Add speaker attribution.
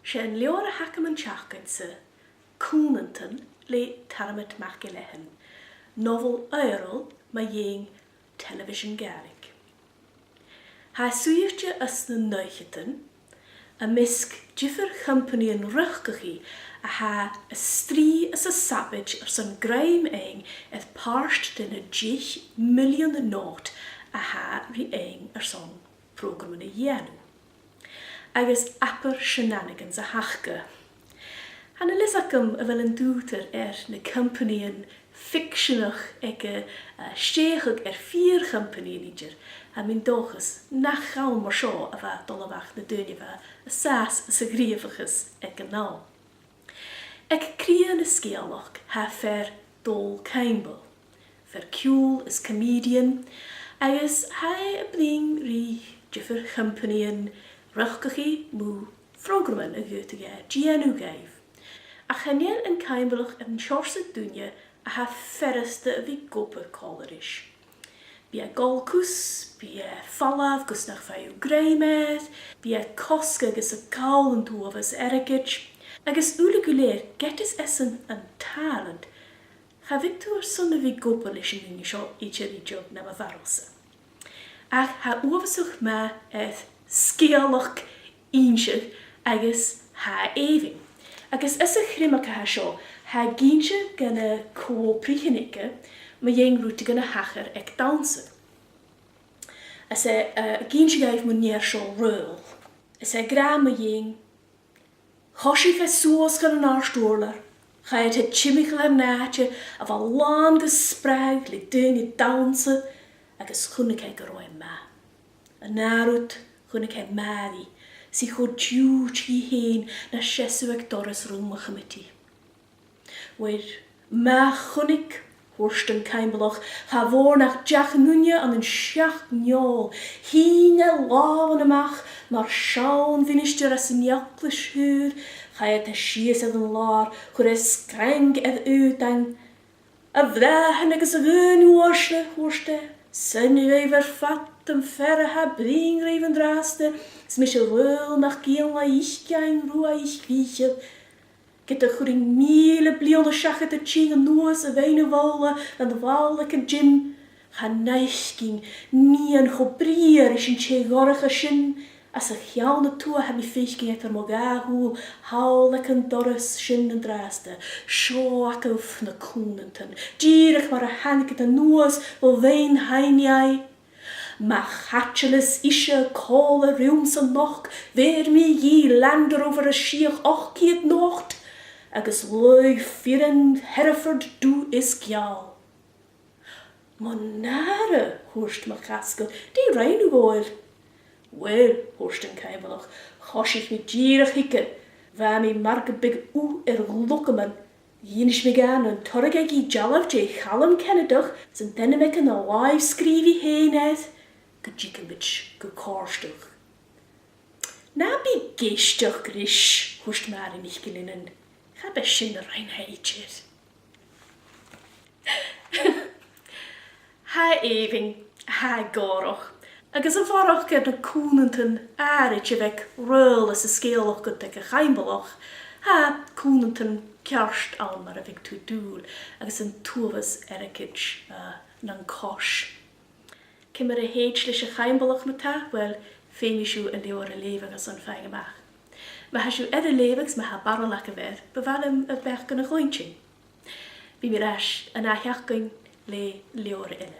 Speaker 1: Sian leor hacam yn chachgan sa cúnantan le tarmat macilehen. Novel earl ma ying television garig. Ha suirtje as na neucheten, a misk jiffer company yn ruchgachi a ha a stri as a savage ar son graim eng eth parst din a 10 million noot a ha ri eng ar son program yn y yenu. Agus apper shenanigans a hachga. Han a lisacum a fel yn dúter na company yn fictionach ege steachig 4 company yn idir. A min dochus nach gael mar sio a fa dolafach na dynnu fa a sas sa griefachus ege nal. Eg cria na sgealach ha fer dol Campbell. Fer Cule is comedian, agus ha a bling ri jiffer company yn ruchgachi mu frograman a gytige GNU gaif. A chanel yn Campbellach yn siorsa dwnia a ha ferreste vi goper colorish. Bia golcus, bia fallaf gus nach faiw greimed, bia cosca gus a cawl yn tuafas erigage, agus uleguleer getis essen an talent. Cha Victor son vi goperlish yn sio icheridiog na ma farolsa. Ach ha uafasuch ma eth sgealach insig agus ha eving. Agus essa chrimaka ha sio, ha ginsje gana co prichinike, ma jeng rúti gana hacher ag dansen. As ginsje gaif mun neer sio röl. As gra ma jeng chosi fe soos gan an arstoorler. Ga het het chimichel er naatje af a lang gespreg li dyn I dansen agus chunnig ag roi ma. A narut chunnig ag mari si chod djúch I heen na shesu ag doras rúmach amiti. Weer ma chunnig Horsten Campbellach ha voor nach Jack Nunje an een schacht njol. Hine lawan amach, maar schaun vinishter as een jaklish huur. Ga het a schies ad een laar, chur es kreng ad uitang. A vragen agus a gun horste. Sen even fat en verre ha bring even draaste. Smische wel nach gien la ich kein rua ich wiechel. Get a churing miele blionde schachet a ching a noos a weine wolle an de walleke Jim. Ga neisking nie an chobrier is een tjegorige shin. As a chiaune toe heb I fischking et er mogahoel haulek an dorres shin en draaste. Sjo akkelf na koenenten. Dierig maar a hanket a noos wel wein heinjai. Ma hatcheles ische kole ruums an noch. Weer mi je lander over a schiech och kiet nocht. Agus loig vieren Hereford du is gial. Monare, hoorst ma gaskel, die reinu goer. Wel, hoorst en Campbellach, chosch mit gierig hikke, waar mi marke big lokeman. Jenisch me gaan en torgegi jalaf je chalem kenne doch, zijn dennemek en a live skrivi heen het, gejikkenbitch gekorstig. Na bi geestig grisch, hoorst Mari nicht gelinnen. Heb een schinde reinheidje. Ha eving, ha goroch. Agus a farach ger de koenenten aaretje weg ruil as a skeelach gut ag a chaimbelach. Ha koenenten kerst al mar a vig to doel. Agus een toevas erikage nan kosh. Kimmer a heidschliche chaimbelach met ha, wel femishu en leore leving as an feige maag. Maar als je edde levens met haar barrel lekker weer, beval hem het werk een groentje. Wie meer is, en hij herken le leore in.